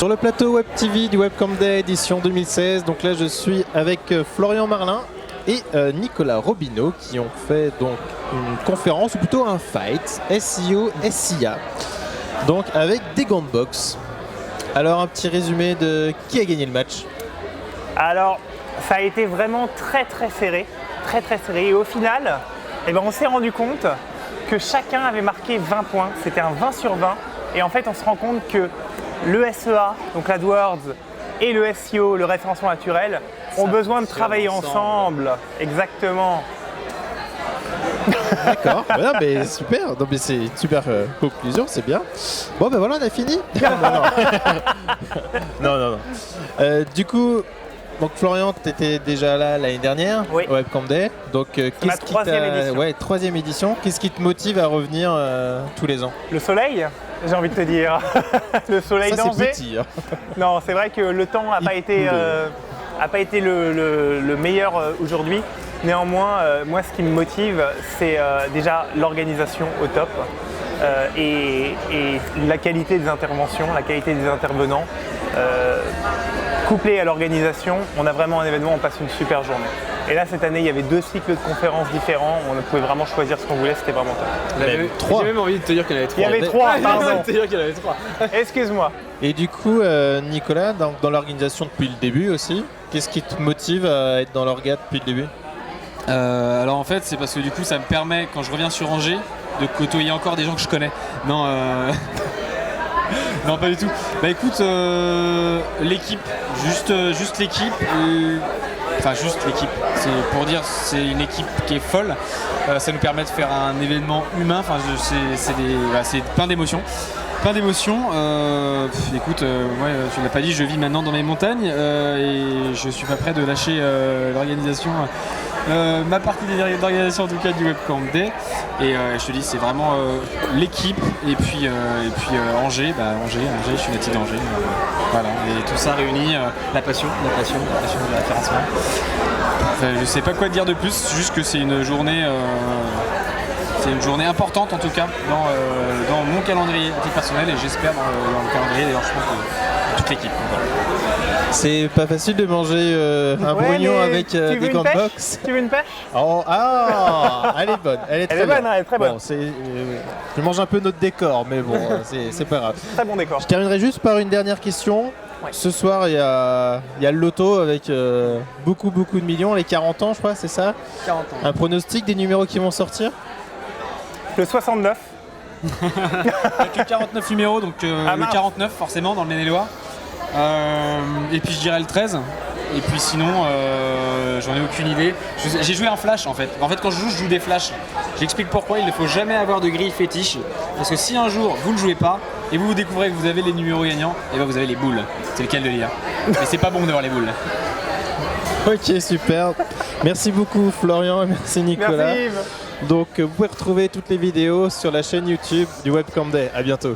Sur le plateau Web TV du Webcam Day édition 2016, donc là je suis avec Florian Marlin et Nicolas Robineau qui ont fait donc une conférence ou plutôt un fight SEO SIA, donc avec des gants de boxe. Alors un petit résumé de qui a gagné le match. Alors ça a été vraiment très serré, très serré, et au final on s'est rendu compte que chacun avait marqué 20 points, c'était un 20 sur 20, et en fait on se rend compte que le SEA, donc l'AdWords, et le SEO, le référencement naturel, ont besoin de travailler ensemble. Exactement. D'accord, voilà, mais super, non, mais c'est une super conclusion, c'est bien. Bon ben voilà, on a fini. Non. Du coup, donc Florian, tu étais déjà là l'année dernière, oui, au Webcam Day. Donc ma troisième édition. Ouais, troisième édition. Qu'est-ce qui te motive à revenir tous les ans? Le soleil, j'ai envie de te dire. Le soleil d'Angers. Petit, hein. Non, c'est vrai que le temps n'a pas été le meilleur aujourd'hui. Néanmoins, moi, ce qui me motive, c'est déjà l'organisation au top et la qualité des interventions, la qualité des intervenants. Couplé à l'organisation, on a vraiment un événement, on passe une super journée. Et là, cette année, il y avait 2 cycles de conférences différents, on pouvait vraiment choisir ce qu'on voulait, c'était vraiment top. J'ai même envie de te dire qu'il y en avait 3. Il y avait 3, pardon. J'ai envie de te dire qu'il y en avait 3. Excuse-moi. Et du coup, Nicolas, dans l'organisation depuis le début aussi, qu'est-ce qui te motive à être dans l'orga depuis le début? Alors en fait, c'est parce que du coup, ça me permet, quand je reviens sur Angers, de côtoyer encore des gens que je connais. Non, non, pas du tout. Bah écoute, l'équipe, juste l'équipe. Enfin, juste l'équipe. C'est pour dire, c'est une équipe qui est folle. Ça nous permet de faire un événement humain. Enfin, c'est plein d'émotions. Plein d'émotions. Écoute, moi, tu l'as pas dit, je vis maintenant dans mes montagnes et je suis pas prêt de lâcher l'organisation. Ma partie d'organisation en tout cas du Webcam Day, et je te dis c'est vraiment l'équipe et puis Angers, Angers, je suis natif d'Angers, voilà, et tout ça réuni, la passion de la référencement. Je sais pas quoi te dire de plus, juste que c'est une journée importante en tout cas dans mon calendrier à titre personnel, et j'espère dans le calendrier d'ailleurs, je pense de toute l'équipe. C'est pas facile de manger un brognon avec des gants de boxe. Tu veux une pêche? Oh, ah, elle est bonne, elle est très bonne. Elle est très bonne. Bon, je mange un peu notre décor, mais bon, c'est pas grave. Très bon décor. Je terminerai juste par une dernière question. Ouais. Ce soir, il y a le loto avec beaucoup de millions, les 40 ans, je crois, c'est ça? 40 ans. Un pronostic des numéros qui vont sortir? Le 69. Avec le 49 numéros, donc le 49 forcément dans le Maine-et-Loire. Et puis je dirais le 13. Et puis sinon, j'en ai aucune idée. J'ai joué un flash en fait. En fait, quand je joue des flashs. J'explique pourquoi il ne faut jamais avoir de grille fétiche. Parce que si un jour vous ne jouez pas et vous découvrez que vous avez les numéros gagnants, et ben vous avez les boules. C'est lequel de lire. Mais c'est pas bon d'avoir les boules. Ok, super. Merci beaucoup Florian et merci Nicolas. Merci Yves. Donc vous pouvez retrouver toutes les vidéos sur la chaîne YouTube du Webcam Day. À bientôt.